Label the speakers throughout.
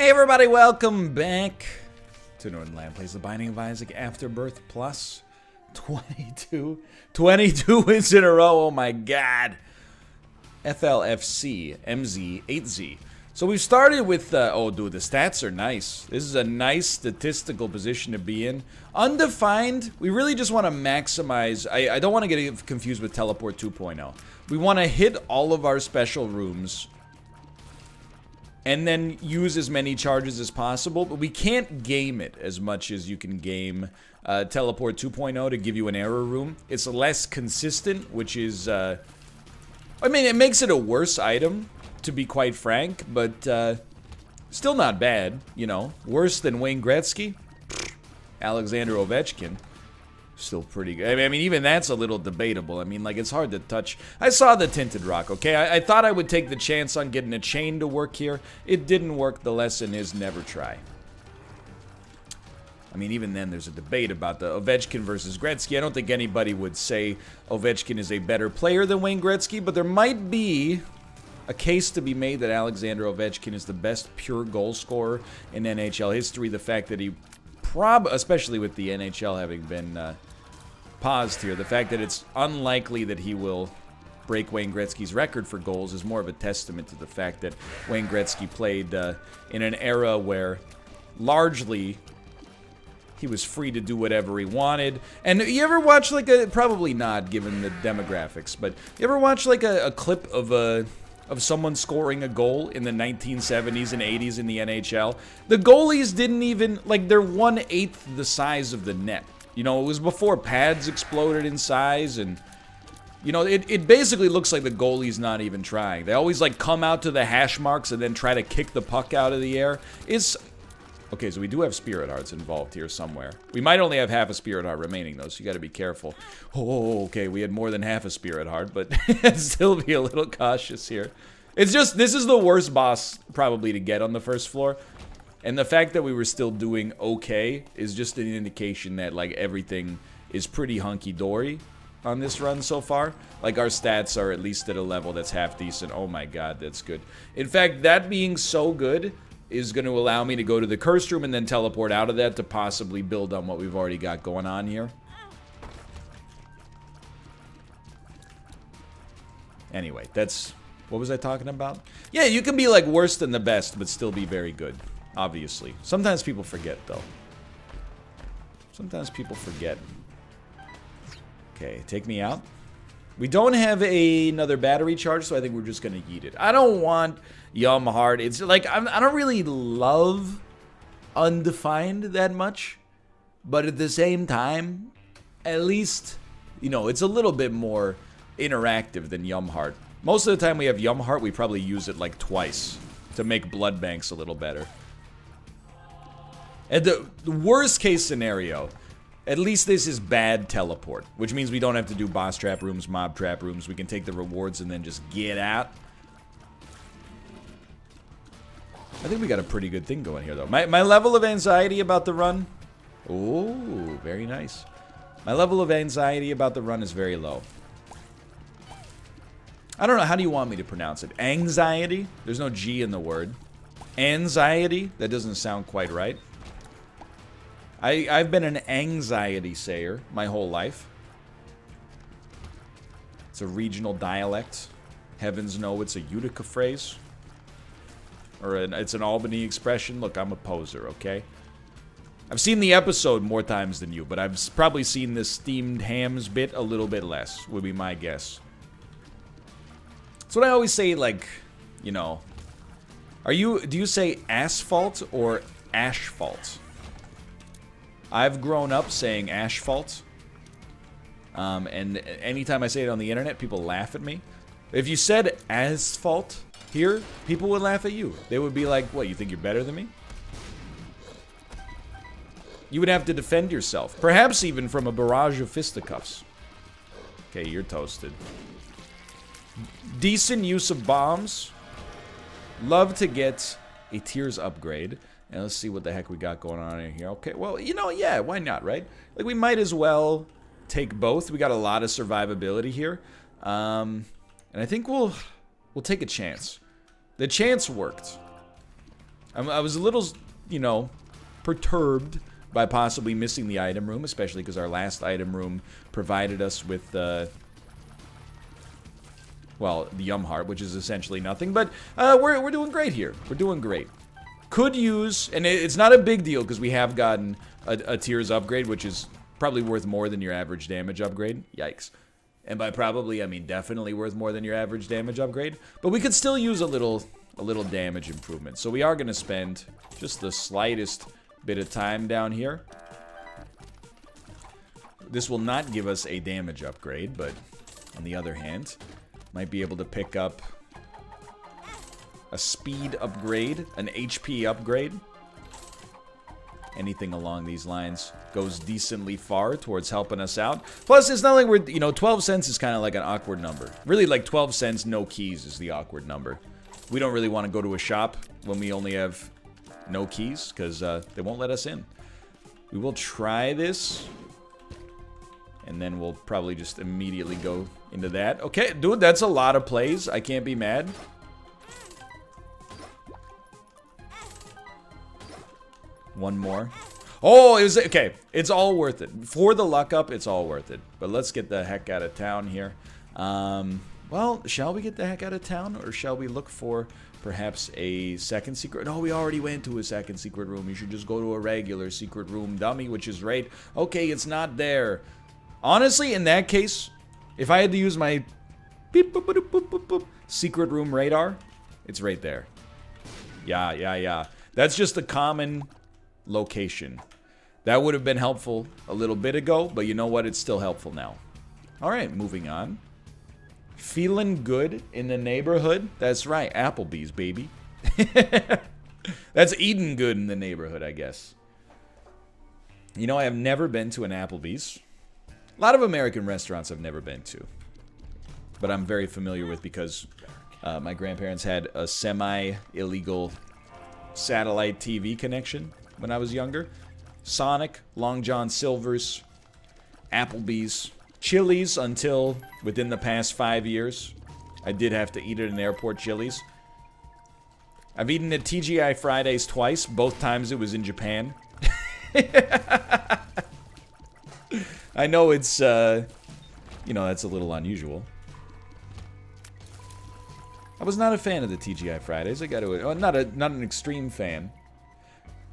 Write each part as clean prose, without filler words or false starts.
Speaker 1: Hey everybody, welcome back to Northernlion Plays the Binding of Isaac Afterbirth Plus 22 wins in a row, oh my god. FLFC MZ8Z. So we've started with, oh dude, the stats are nice. This is a nice statistical position to be in. Undefined, we really just want to maximize, I don't want to get confused with Teleport 2.0. We want to hit all of our special rooms and then use as many charges as possible, but we can't game it as much as you can game Teleport 2.0 to give you an error room. It's less consistent, which is, I mean, it makes it a worse item, to be quite frank, but still not bad, you know. Worse than Wayne Gretzky? Alexander Ovechkin. Still pretty good. I mean, even that's a little debatable. I mean, like, it's hard to touch. I saw the Tinted Rock, okay? I thought I would take the chance on getting a chain to work here. It didn't work. The lesson is never try. I mean, even then, there's a debate about the Ovechkin versus Gretzky. I don't think anybody would say Ovechkin is a better player than Wayne Gretzky, but there might be a case to be made that Alexander Ovechkin is the best pure goal scorer in NHL history. The fact that he especially with the NHL having been paused here, the fact that it's unlikely that he will break Wayne Gretzky's record for goals is more of a testament to the fact that Wayne Gretzky played in an era where largely he was free to do whatever he wanted. And you ever watch like a, probably not given the demographics, but you ever watch like a clip of someone scoring a goal in the 1970s and 80s in the NHL? The goalies didn't even, like, they're 1/8 the size of the net. You know, it was before pads exploded in size, and, you know, it basically looks like the goalie's not even trying. They always, like, come out to the hash marks and then try to kick the puck out of the air. Okay, so we do have Spirit Hearts involved here somewhere. We might only have half a Spirit Heart remaining, though, so you gotta be careful. Oh, okay, we had more than half a Spirit Heart, but still be a little cautious here. It's just, this is the worst boss, probably, to get on the first floor. And the fact that we were still doing okay is just an indication that, like, everything is pretty hunky-dory on this run so far. Like, our stats are at least at a level that's half decent. Oh my god, that's good. In fact, that being so good is going to allow me to go to the cursed room and then teleport out of that to possibly build on what we've already got going on here. Anyway, that's... what was I talking about? Yeah, you can be, like, worse than the best, but still be very good, obviously. Sometimes people forget, though. Sometimes people forget. Okay, take me out. We don't have another battery charge, so I think we're just going to yeet it. I don't want Yum Hard. It's like, I don't really love Undefined that much. But at the same time, at least, you know, it's a little bit more interactive than Yum Heart. Most of the time we have Yum Heart, we probably use it like twice to make blood banks a little better. And the worst case scenario, at least this is bad teleport, which means we don't have to do boss trap rooms, mob trap rooms. We can take the rewards and then just get out. I think we got a pretty good thing going here, though. My level of anxiety about the run... ooh, very nice. My level of anxiety about the run is very low. I don't know, how do you want me to pronounce it? Anxiety? There's no G in the word. Anxiety? That doesn't sound quite right. I've been an anxiety sayer my whole life. It's a regional dialect. Heavens know it's a Utica phrase. Or it's an Albany expression. Look, I'm a poser, okay? I've seen the episode more times than you, but I've probably seen this steamed hams bit a little bit less, would be my guess. That's what I always say, like, you know, do you say asphalt or ashfault? I've grown up saying asphalt, and anytime I say it on the internet, people laugh at me. If you said asphalt here, people would laugh at you. They would be like, what, you think you're better than me? You would have to defend yourself, perhaps even from a barrage of fisticuffs. Okay, you're toasted. Decent use of bombs. Love to get a tiers upgrade. And let's see what the heck we got going on in here. Okay, well, you know, yeah, why not, right? Like, we might as well take both. We got a lot of survivability here. And I think we'll take a chance. The chance worked. I was a little, you know, perturbed by possibly missing the item room, especially because our last item room provided us with, well, the Yum Heart, which is essentially nothing. But we're doing great here. We're doing great. Could use, and it's not a big deal because we have gotten a Tears upgrade, which is probably worth more than your average damage upgrade. Yikes. And by probably, I mean definitely worth more than your average damage upgrade. But we could still use a little damage improvement. So we are going to spend just the slightest bit of time down here. This will not give us a damage upgrade, but on the other hand, might be able to pick up a speed upgrade, an HP upgrade. Anything along these lines goes decently far towards helping us out. Plus, it's not like we're, you know, 12 cents is kind of like an awkward number. Really, like 12 cents, no keys is the awkward number. We don't really want to go to a shop when we only have no keys, because they won't let us in. We will try this, and then we'll probably just immediately go into that. Okay, dude, that's a lot of plays. I can't be mad. One more. Oh, it was okay. It's all worth it. For the luck up, it's all worth it. But let's get the heck out of town here. Well, shall we get the heck out of town, or shall we look for perhaps a second secret? No, we already went to a second secret room. You should just go to a regular secret room, dummy, which is right. Okay, it's not there. Honestly, in that case, if I had to use my beep, boop, boop, boop, boop, boop, secret room radar, it's right there. Yeah. That's just a common location. That would have been helpful a little bit ago, but you know what? It's still helpful now. Alright, moving on. Feeling good in the neighborhood? That's right, Applebee's, baby. That's eating good in the neighborhood, I guess. You know, I have never been to an Applebee's. A lot of American restaurants I've never been to. But I'm very familiar with because my grandparents had a semi-illegal satellite TV connection when I was younger. Sonic, Long John Silver's, Applebee's, Chili's until within the past 5 years. I did have to eat at an airport Chili's. I've eaten at TGI Fridays twice. Both times it was in Japan. I know it's, you know, that's a little unusual. I was not a fan of the TGI Fridays. I got to, not an extreme fan.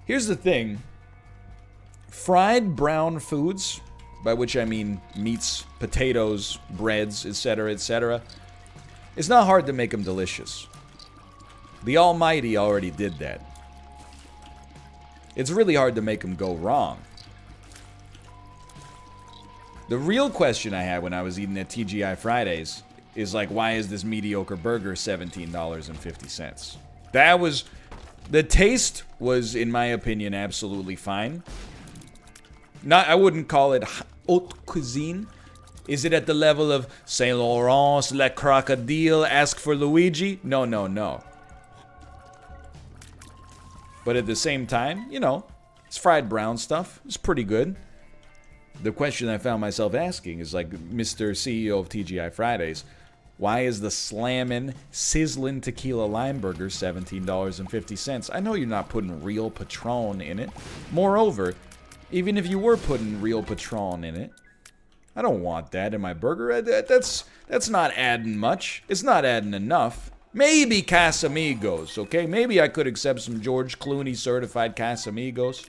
Speaker 1: Here's the thing. Fried brown foods, by which I mean meats, potatoes, breads, etc., etc., it's not hard to make them delicious. The Almighty already did that. It's really hard to make them go wrong. The real question I had when I was eating at TGI Fridays is like, why is this mediocre burger $17.50? That was... The taste was, in my opinion, absolutely fine. I wouldn't call it haute cuisine. Is it at the level of Saint Laurent's Le Crocodile, Ask for Luigi? No. But at the same time, you know, it's fried brown stuff. It's pretty good. The question I found myself asking is like, Mr. CEO of TGI Fridays, why is the slammin', sizzling tequila lime burger $17.50? I know you're not putting real Patron in it. Moreover, even if you were putting real Patron in it, I don't want that in my burger. That's not adding much. It's not adding enough. Maybe Casamigos, okay? Maybe I could accept some George Clooney certified Casamigos.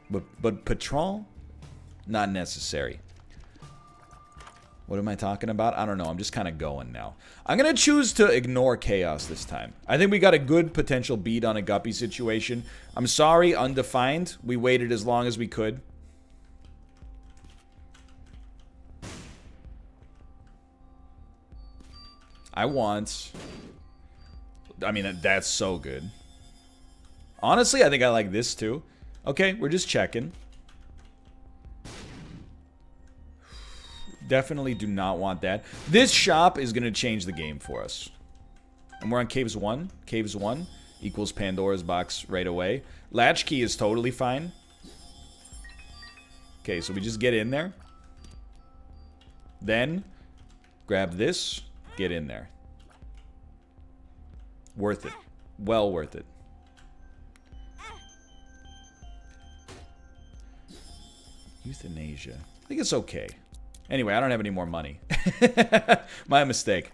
Speaker 1: But Patron? Not necessary. What am I talking about? I don't know. I'm just kind of going now. I'm going to choose to ignore chaos this time. I think we got a good potential beat on a guppy situation. I'm sorry, undefined. We waited as long as we could. I mean, that's so good. Honestly, I think I like this too. Okay, we're just checking. Definitely do not want that. This shop is going to change the game for us. And we're on Caves 1. Caves 1 equals Pandora's box right away. Latchkey is totally fine. Okay, so we just get in there. Then, grab this, get in there. Worth it. Well worth it. Euthanasia. I think it's okay. Anyway, I don't have any more money. My mistake.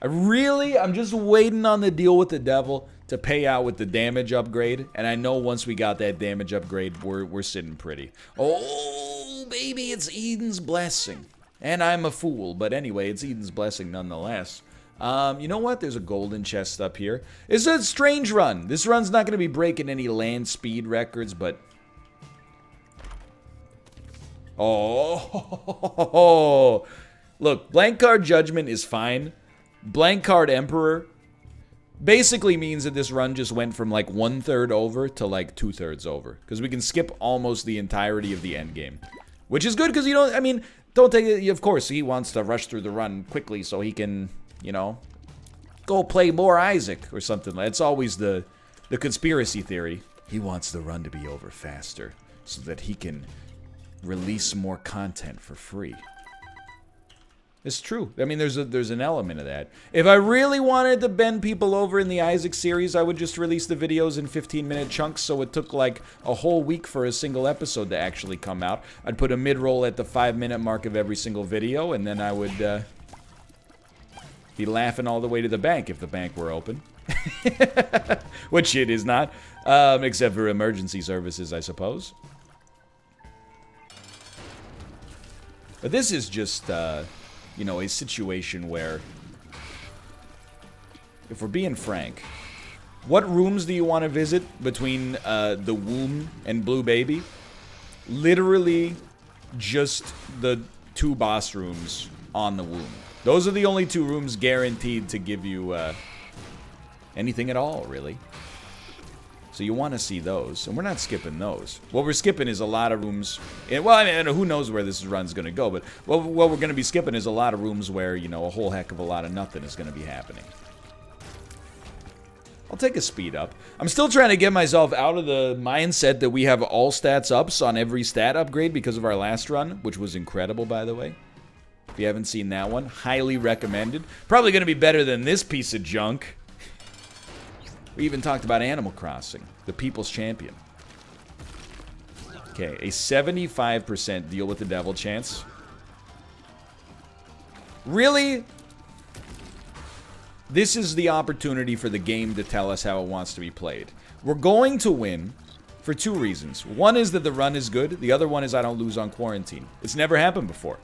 Speaker 1: I'm just waiting on the deal with the devil to pay out with the damage upgrade. And I know once we got that damage upgrade, we're sitting pretty. Oh, baby, it's Eden's blessing. And I'm a fool. But anyway, it's Eden's blessing nonetheless. You know what? There's a golden chest up here. It's a strange run. This run's not going to be breaking any land speed records, but... Oh, look, blank card judgment is fine. Blank card emperor basically means that this run just went from like 1/3 over to like 2/3 over, because we can skip almost the entirety of the end game, which is good because you don't. I mean, don't take it. Of course, he wants to rush through the run quickly so he can, you know, go play more Isaac or something. That's always the conspiracy theory. He wants the run to be over faster so that he can release more content for free. It's true. I mean, there's an element of that. If I really wanted to bend people over in the Isaac series, I would just release the videos in 15-minute chunks, so it took like a whole week for a single episode to actually come out. I'd put a mid-roll at the 5-minute mark of every single video, and then I would be laughing all the way to the bank if the bank were open. Which it is not, except for emergency services, I suppose. But this is just, you know, a situation where, if we're being frank, what rooms do you want to visit between the womb and Blue Baby? Literally just the 2 boss rooms on the womb. Those are the only 2 rooms guaranteed to give you anything at all, really. So you want to see those, and we're not skipping those. What we're skipping is a lot of rooms. Well, I mean, who knows where this run's going to go, but what we're going to be skipping is a lot of rooms where, you know, a whole heck of a lot of nothing is going to be happening. I'll take a speed up. I'm still trying to get myself out of the mindset that we have all stats ups on every stat upgrade because of our last run, which was incredible, by the way. If you haven't seen that one, highly recommended. Probably going to be better than this piece of junk. We even talked about Animal Crossing, the people's champion. Okay, a 75% deal with the devil chance. Really? This is the opportunity for the game to tell us how it wants to be played. We're going to win for 2 reasons. One is that the run is good. The other one is I don't lose on quarantine. It's never happened before.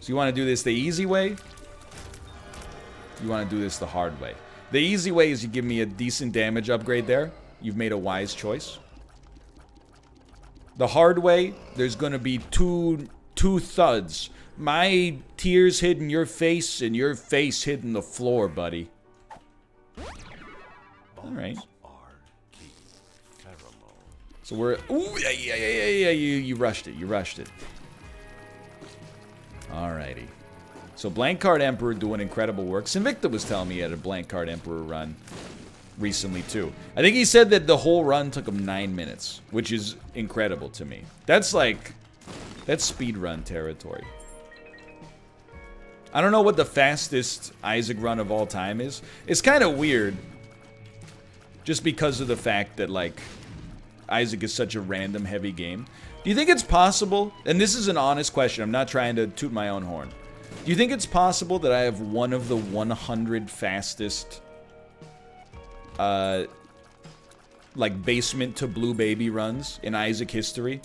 Speaker 1: So you want to do this the easy way? You want to do this the hard way. The easy way is you give me a decent damage upgrade there. You've made a wise choice. The hard way, there's going to be two thuds. My tears hitting your face and your face hitting the floor, buddy. Alright. So we're... Ooh, yeah, you rushed it. You rushed it. Alrighty. So Blank Card Emperor doing incredible work. Sinvicta was telling me he had a Blank Card Emperor run recently too. I think he said that the whole run took him 9 minutes, which is incredible to me. That's like, that's speedrun territory. I don't know what the fastest Isaac run of all time is. It's kind of weird, just because of the fact that like Isaac is such a random heavy game. Do you think it's possible, and this is an honest question, I'm not trying to toot my own horn. Do you think it's possible that I have one of the 100 fastest, like, basement to Blue Baby runs in Isaac history?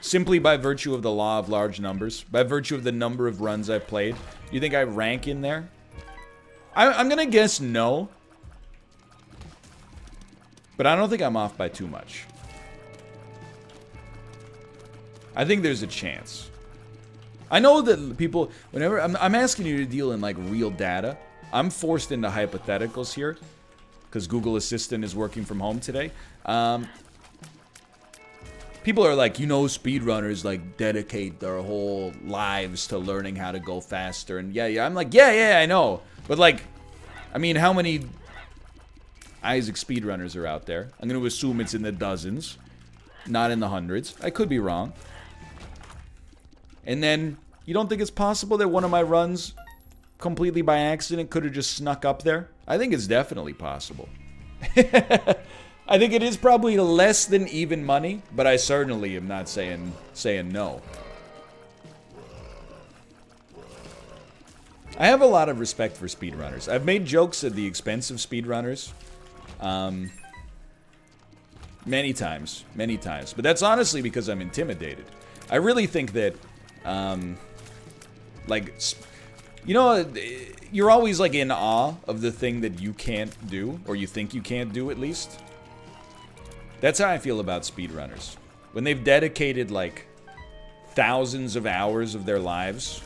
Speaker 1: Simply by virtue of the law of large numbers, by virtue of the number of runs I've played. Do you think I rank in there? I'm gonna guess no. But I don't think I'm off by too much. I think there's a chance. I know that people, whenever, I'm asking you to deal in, like, real data. I'm forced into hypotheticals here, because Google Assistant is working from home today. People are like, you know, speedrunners, like, dedicate their whole lives to learning how to go faster. And yeah, I'm like, yeah, I know. But, like, I mean, how many Isaac speedrunners are out there? I'm going to assume it's in the dozens, not in the hundreds. I could be wrong. And then, you don't think it's possible that one of my runs completely by accident could have just snuck up there? I think it's definitely possible. I think it is probably less than even money, but I certainly am not saying no. I have a lot of respect for speedrunners. I've made jokes at the expense of speedrunners. Many times. But that's honestly because I'm intimidated. I really think that, like, you know, you're always, like, in awe of the thing that you can't do, or you think you can't do, at least. That's how I feel about speedrunners. When they've dedicated, like, thousands of hours of their lives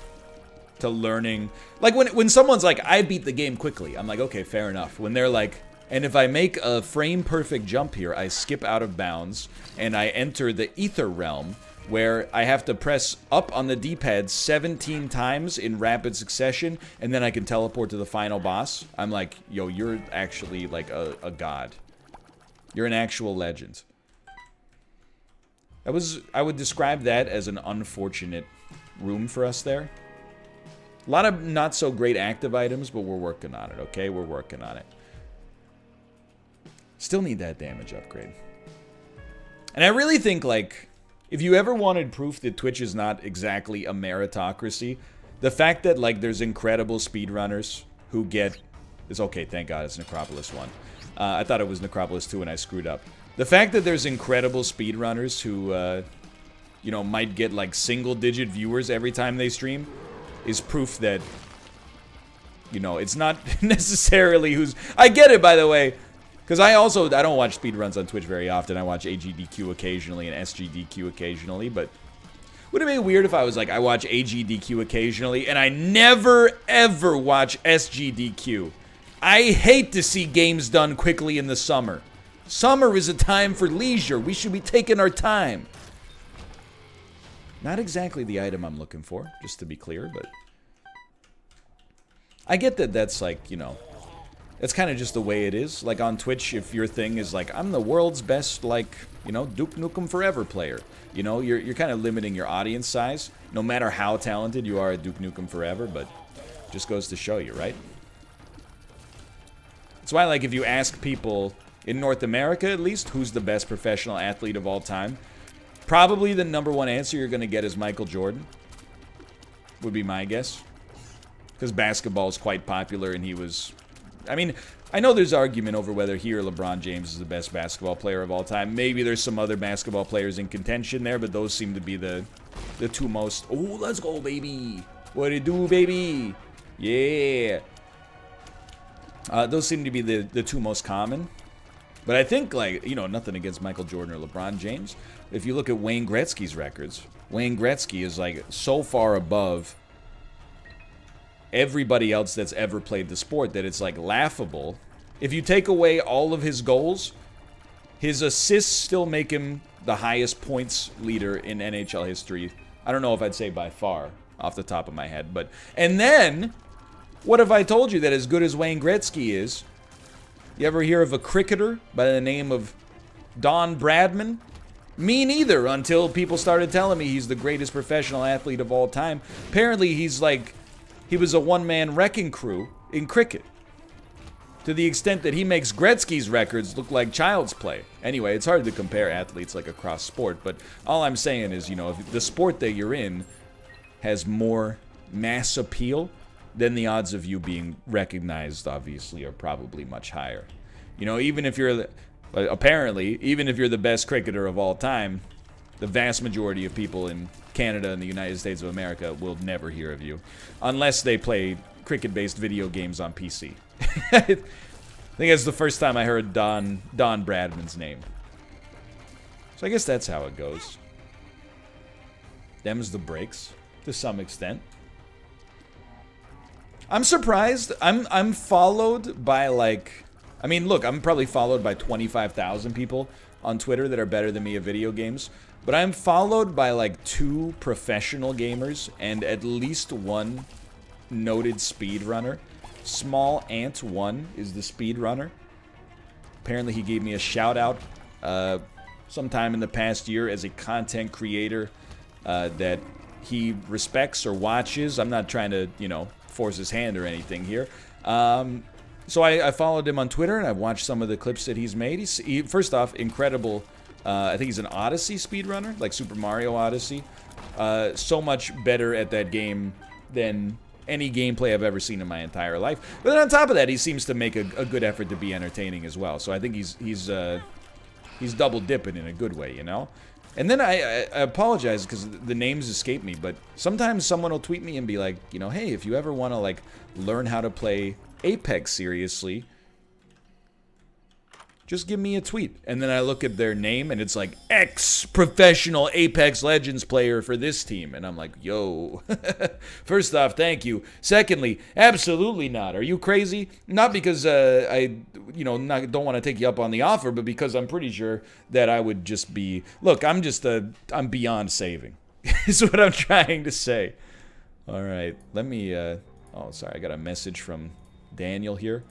Speaker 1: to learning. Like, when someone's like, I beat the game quickly, I'm like, okay, fair enough. When they're like, and if I make a frame-perfect jump here, I skip out of bounds, and I enter the ether realm, where I have to press up on the D-pad 17 times in rapid succession, and then I can teleport to the final boss. I'm like, yo, you're actually, like, a god. You're an actual legend. I would describe that as an unfortunate room for us there. A lot of not-so-great active items, but we're working on it, okay? We're working on it. Still need that damage upgrade. And I really think, like, if you ever wanted proof that Twitch is not exactly a meritocracy, the fact that, like, there's incredible speedrunners who get... It's okay, thank God it's Necropolis 1. I thought it was Necropolis 2 and I screwed up. The fact that there's incredible speedrunners who, you know, might get, like, single-digit viewers every time they stream is proof that, you know, it's not necessarily who's... I get it, by the way! Because I don't watch speedruns on Twitch very often. I watch AGDQ occasionally and SGDQ occasionally, but would it be weird if I was like, I watch AGDQ occasionally and I never, ever watch SGDQ? I hate to see games done quickly in the summer. Summer is a time for leisure. We should be taking our time. Not exactly the item I'm looking for, just to be clear, but... I get that that's like, you know... It's kind of just the way it is. Like, on Twitch, if your thing is like, I'm the world's best, like, you know, Duke Nukem Forever player. You know, you're kind of limiting your audience size, no matter how talented you are at Duke Nukem Forever, but just goes to show you, right? That's why, like, if you ask people, in North America at least, who's the best professional athlete of all time, probably the #1 answer you're going to get is Michael Jordan. Would be my guess. Because basketball is quite popular, and he was... I mean, I know there's argument over whether he or LeBron James is the best basketball player of all time. Maybe there's some other basketball players in contention there, but those seem to be the two most... Oh, let's go, baby! What it do, baby? Yeah! Those seem to be the two most common. But I think, like, you know, nothing against Michael Jordan or LeBron James. If you look at Wayne Gretzky's records, Wayne Gretzky is, like, so far above everybody else that's ever played the sport that it's, like, laughable. If you take away all of his goals, his assists still make him the highest points leader in NHL history. I don't know if I'd say by far, off the top of my head, but... And then, what if I told you that as good as Wayne Gretzky is, you ever hear of a cricketer by the name of Don Bradman? Me neither, until people started telling me he's the greatest professional athlete of all time. Apparently, he's like... He was a one-man wrecking crew in cricket. To the extent that he makes Gretzky's records look like child's play. Anyway, it's hard to compare athletes like across sport, but all I'm saying is, you know, if the sport that you're in has more mass appeal, then the odds of you being recognized, obviously, are probably much higher. You know, even if you're... Apparently, even if you're the best cricketer of all time, the vast majority of people in Canada and the United States of America will never hear of you. Unless they play cricket-based video games on PC. I think that's the first time I heard Don Bradman's name. So I guess that's how it goes. Them's the breaks, to some extent. I'm surprised. I'm followed by, like... I mean, look, I'm probably followed by 25,000 people on Twitter that are better than me at video games. But I'm followed by, like, 2 professional gamers and at least 1 noted speedrunner. Small Ant 1 is the speedrunner. Apparently he gave me a shout-out sometime in the past year as a content creator that he respects or watches. I'm not trying to, you know, force his hand or anything here. So I followed him on Twitter, and I've watched some of the clips that he's made. First off, incredible. I think he's an Odyssey speedrunner, like Super Mario Odyssey. So much better at that game than any gameplay I've ever seen in my entire life. But then on top of that, he seems to make a good effort to be entertaining as well. So I think he's double dipping in a good way, you know? And then I apologize because the names escape me, but sometimes someone will tweet me and be like, you know, hey, if you ever want to, like, learn how to play Apex seriously, just give me a tweet. And then I look at their name and it's like, ex-professional Apex Legends player for this team. And I'm like, yo. First off, thank you. Secondly, absolutely not. Are you crazy? Not because I, you know, don't want to take you up on the offer, but because I'm pretty sure that I would just be... Look, I'm beyond saving. Is what I'm trying to say. All right, let me... oh, sorry, I got a message from Daniel here.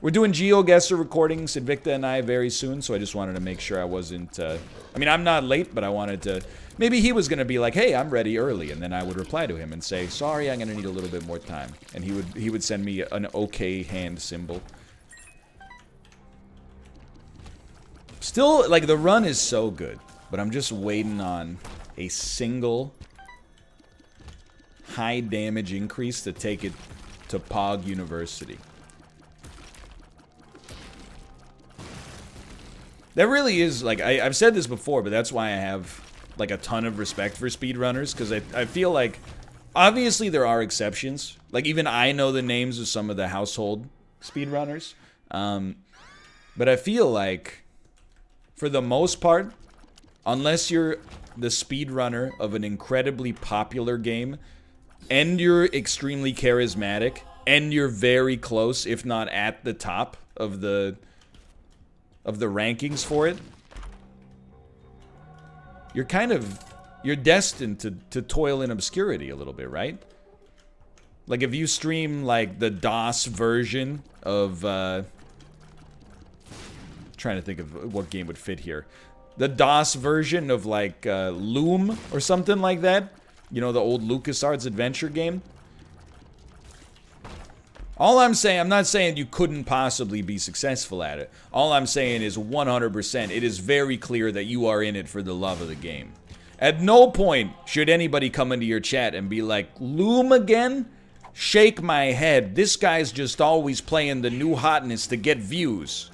Speaker 1: We're doing GeoGuessr recordings, Invicta and I, very soon, so I just wanted to make sure I wasn't... I mean, I'm not late, but I wanted to... Maybe he was going to be like, hey, I'm ready early, and then I would reply to him and say, sorry, I'm going to need a little bit more time. And he would send me an okay hand symbol. Still, like, the run is so good, but I'm just waiting on a single high damage increase to take it to Pog University. That really is, like, I've said this before, but that's why I have, like, a ton of respect for speedrunners, because I feel like, obviously there are exceptions. Like, even I know the names of some of the household speedrunners. But I feel like, for the most part, unless you're the speedrunner of an incredibly popular game, and you're extremely charismatic, and you're very close, if not at the top of the rankings for it, you're destined to toil in obscurity a little bit, right? Like, if you stream, like, the DOS version of, trying to think of what game would fit here. The DOS version of, like, Loom or something like that. You know, the old LucasArts adventure game. All I'm saying, I'm not saying you couldn't possibly be successful at it. All I'm saying is 100%, it is very clear that you are in it for the love of the game. At no point should anybody come into your chat and be like, Loom again? Shake my head. This guy's just always playing the new hotness to get views.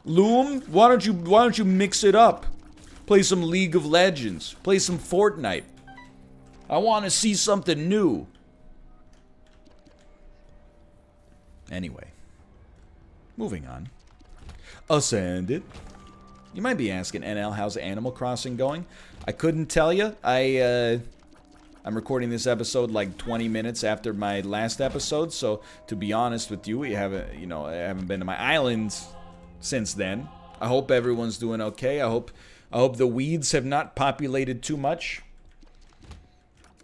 Speaker 1: Loom, why don't you mix it up? Play some League of Legends. Play some Fortnite. I want to see something new. Anyway, moving on. Ascended. You might be asking, NL, how's Animal Crossing going? I couldn't tell you. I'm recording this episode like 20 minutes after my last episode, so to be honest with you, I haven't been to my island since then. I hope everyone's doing okay. I hope the weeds have not populated too much.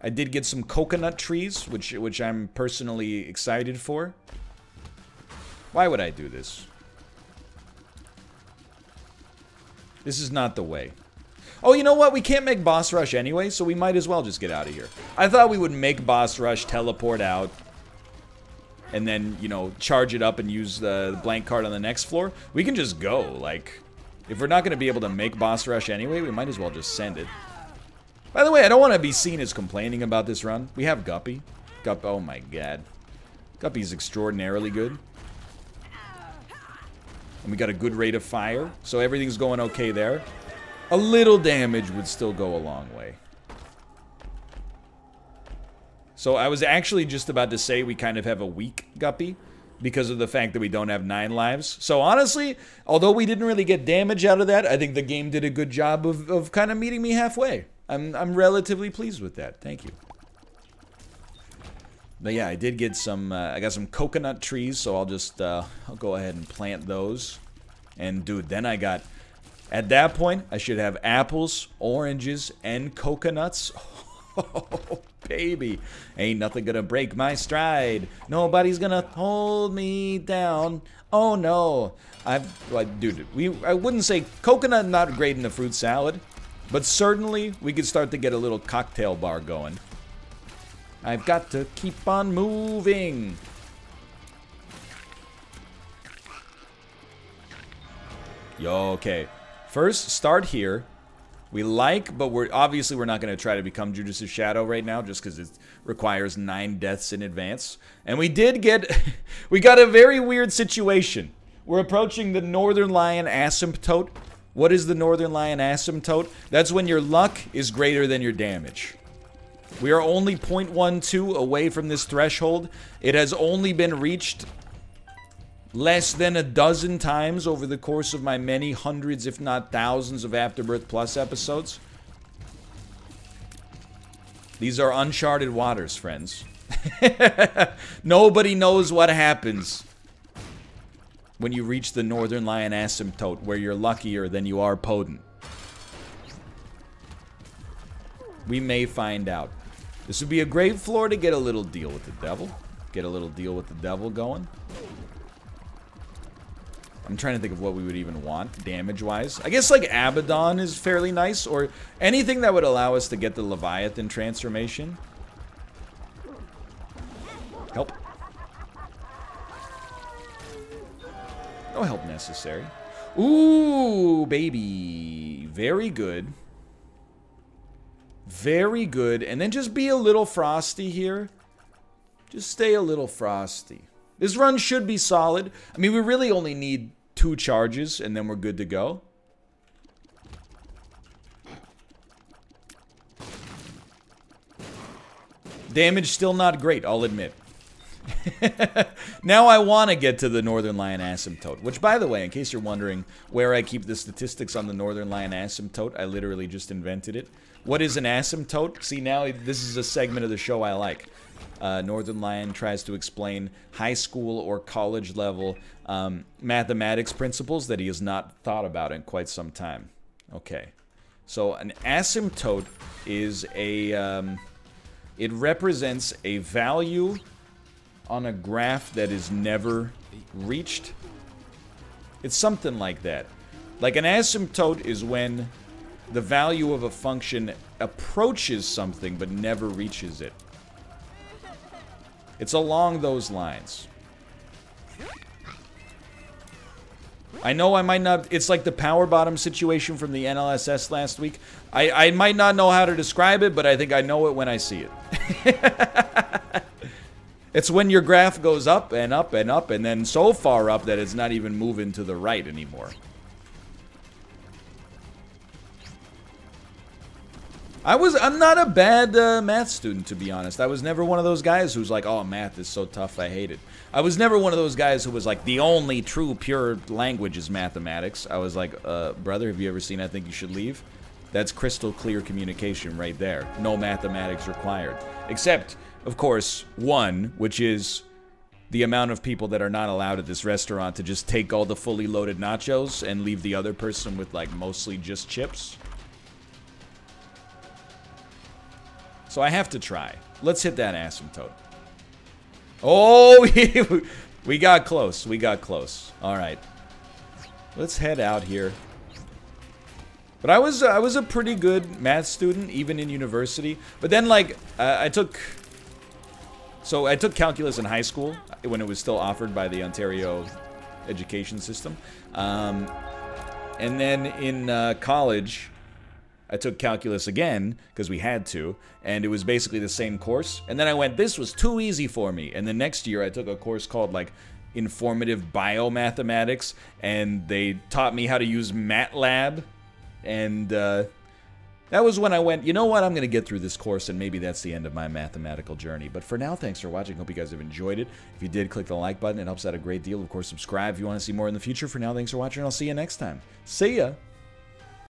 Speaker 1: I did get some coconut trees, which I'm personally excited for. Why would I do this? This is not the way. Oh, you know what? We can't make Boss Rush anyway, so we might as well just get out of here. I thought we would make Boss Rush, teleport out, and then, you know, charge it up and use the blank card on the next floor. We can just go. Like, if we're not going to be able to make Boss Rush anyway, we might as well just send it. By the way, I don't want to be seen as complaining about this run. We have Guppy. Oh my god. Guppy's extraordinarily good. And we got a good rate of fire, so everything's going okay there. A little damage would still go a long way. So I was actually just about to say we kind of have a weak Guppy because of the fact that we don't have 9 lives. So honestly, although we didn't really get damage out of that, I think the game did a good job of kind of meeting me halfway. I'm relatively pleased with that. Thank you. But yeah, I did get some, I got some coconut trees, so I'll just, I'll go ahead and plant those. And dude, then I got, at that point, I should have apples, oranges, and coconuts. Oh, baby. Ain't nothing gonna break my stride. Nobody's gonna hold me down. Oh no. Dude, I wouldn't say coconut not great in the fruit salad. But certainly, we could start to get a little cocktail bar going. I've got to keep on moving. Yo, okay. First, start here. We like, but we're not going to try to become Judas of Shadow right now, just because it requires 9 deaths in advance. And we did get, we got a very weird situation. We're approaching the Northernlion asymptote. What is the Northernlion asymptote? That's when your luck is greater than your damage. We are only 0.12 away from this threshold. It has only been reached less than a dozen times over the course of my many hundreds, if not thousands, of Afterbirth Plus episodes. These are uncharted waters, friends. Nobody knows what happens when you reach the Northernlion asymptote, where you're luckier than you are potent. We may find out. This would be a great floor to get a little deal with the devil. Get a little deal with the devil going. I'm trying to think of what we would even want, damage-wise. I guess, like, Abaddon is fairly nice, or anything that would allow us to get the Leviathan transformation. Help. No help necessary. Ooh, baby. Very good. Very good. And then just be a little frosty here. Just stay a little frosty. This run should be solid. I mean, we really only need 2 charges, and then we're good to go. Damage still not great, I'll admit. Now I want to get to the Northernlion asymptote. Which, by the way, in case you're wondering where I keep the statistics on the Northernlion asymptote, I literally just invented it. What is an asymptote? See, now this is a segment of the show I like. Northernlion tries to explain high school or college level mathematics principles that he has not thought about in quite some time. Okay. So an asymptote is a... it represents a value on a graph that is never reached. It's something like that. Like, an asymptote is when the value of a function approaches something but never reaches it. It's along those lines. I know I might not... It's like the power bottom situation from the NLSS last week. I might not know how to describe it, but I think I know it when I see it. It's when your graph goes up and up and up, and then so far up that it's not even moving to the right anymore. I'm not a bad math student, to be honest. I was never one of those guys who's like, oh, math is so tough, I hate it. I was never one of those guys who was like, the only true, pure language is mathematics. I was like, brother, have you ever seen I Think You Should Leave? That's crystal clear communication right there. No mathematics required. Except, of course, one, which is the amount of people that are not allowed at this restaurant to just take all the fully loaded nachos and leave the other person with, like, mostly just chips. So I have to try. Let's hit that asymptote. Oh, we got close. We got close. All right. Let's head out here. But I was a pretty good math student, even in university. But then, like, I took calculus in high school when it was still offered by the Ontario education system. And then in college, I took calculus again, because we had to, and it was basically the same course. And then I went, this was too easy for me. And the next year, I took a course called, like, Informative Biomathematics, and they taught me how to use MATLAB. And that was when I went, you know what, I'm going to get through this course, and maybe that's the end of my mathematical journey. But for now, thanks for watching. Hope you guys have enjoyed it. If you did, click the like button. It helps out a great deal. Of course, subscribe if you want to see more in the future. For now, thanks for watching, and I'll see you next time. See ya!